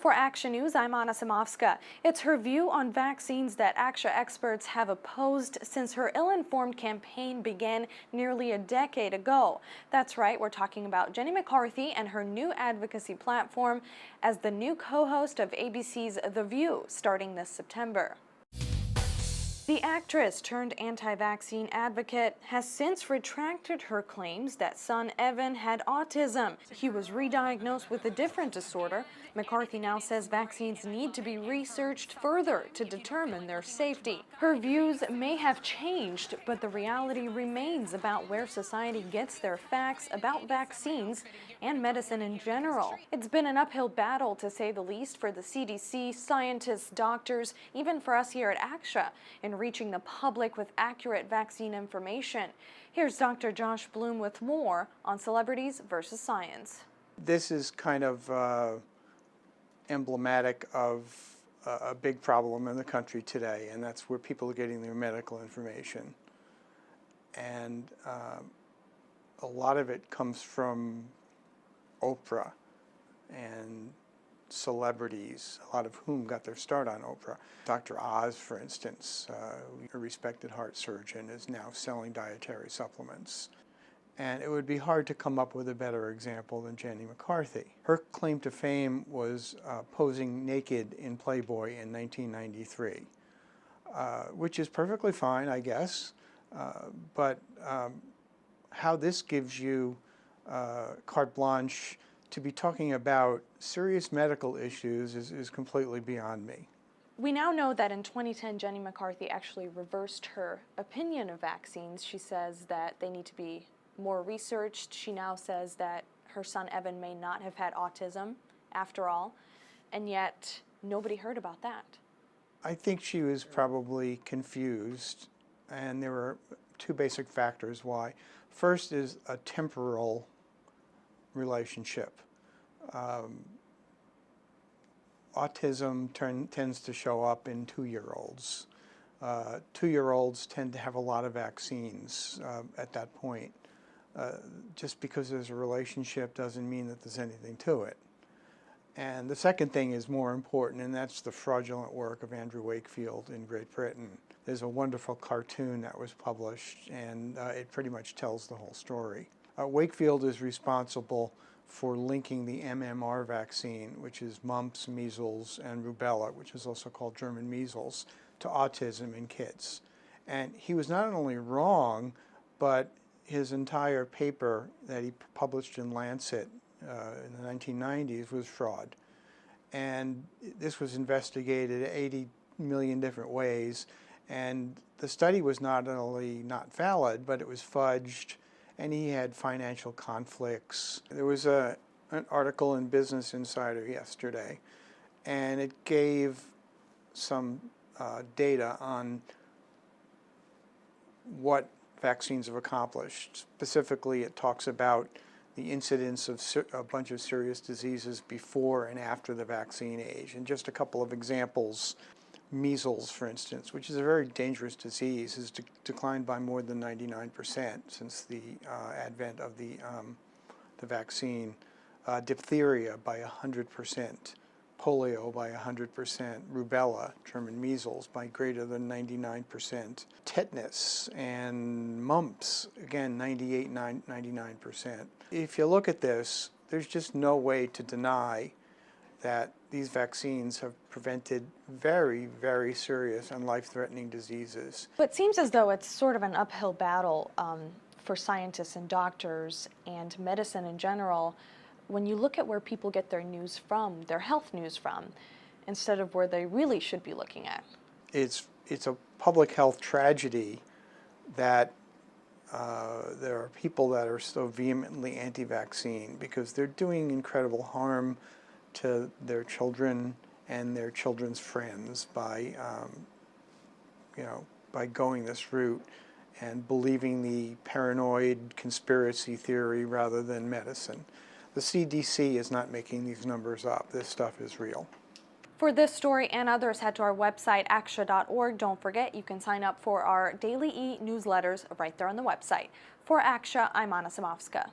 For Action News, I'm Anna Samovska. It's her view on vaccines that ACTIA experts have opposed since her ill-informed campaign began nearly a decade ago. That's right, we're talking about Jenny McCarthy and her new advocacy platform as the new co-host of ABC's The View starting this September. The actress turned anti-vaccine advocate has since retracted her claims that son Evan had autism. He was re-diagnosed with a different disorder. McCarthy now says vaccines need to be researched further to determine their safety. Her views may have changed, but the reality remains about where society gets their facts about vaccines and medicine in general. It's been an uphill battle, to say the least, for the CDC, scientists, doctors, even for us here at ACTIA, in reaching the public with accurate vaccine information. Here's Dr. Josh Bloom with more on celebrities versus science. This is kind of emblematic of a big problem in the country today, and that's where people are getting their medical information. And a lot of it comes from Oprah and celebrities, a lot of whom got their start on Oprah. Dr. Oz, for instance, a respected heart surgeon, is now selling dietary supplements. And it would be hard to come up with a better example than Jenny McCarthy. Her claim to fame was posing naked in Playboy in 1993, which is perfectly fine, I guess. But how this gives you carte blanche to be talking about serious medical issues is completely beyond me. We now know that in 2010, Jenny McCarthy actually reversed her opinion of vaccines. She says that they need to be more researched. She now says that her son Evan may not have had autism after all, and yet nobody heard about that. I think she was probably confused, and there were two basic factors why. First is a temporal relationship. Autism tends to show up in 2-year-olds. 2-year-olds tend to have a lot of vaccines at that point. Just because there's a relationship doesn't mean that there's anything to it. And the second thing is more important, and that's the fraudulent work of Andrew Wakefield in Great Britain. There's a wonderful cartoon that was published, and it pretty much tells the whole story. Wakefield is responsible for linking the MMR vaccine, which is mumps, measles, and rubella, which is also called German measles, to autism in kids. And he was not only wrong, but his entire paper that he published in Lancet in the 1990s was fraud. And this was investigated 80 million different ways, and the study was not only not valid, but it was fudged, and he had financial conflicts. There was an article in Business Insider yesterday, and it gave some data on what vaccines have accomplished. Specifically, it talks about the incidence of a bunch of serious diseases before and after the vaccine age. And just a couple of examples. Measles, for instance, which is a very dangerous disease, has declined by more than 99% since the advent of the vaccine. Diphtheria by 100%, polio by 100%, rubella, German measles, by greater than 99%, tetanus and mumps, again, 99%. If you look at this, there's just no way to deny that these vaccines have prevented very, very serious and life-threatening diseases. But it seems as though it's sort of an uphill battle for scientists and doctors and medicine in general when you look at where people get their news from, their health news from, instead of where they really should be looking at. It's a public health tragedy that there are people that are so vehemently anti-vaccine because they're doing incredible harm to their children and their children's friends by, by going this route and believing the paranoid conspiracy theory rather than medicine. The CDC is not making these numbers up. This stuff is real. For this story and others, head to our website, actia.org. Don't forget, you can sign up for our daily e-newsletters right there on the website. For ACTIA, I'm Anna Samovska.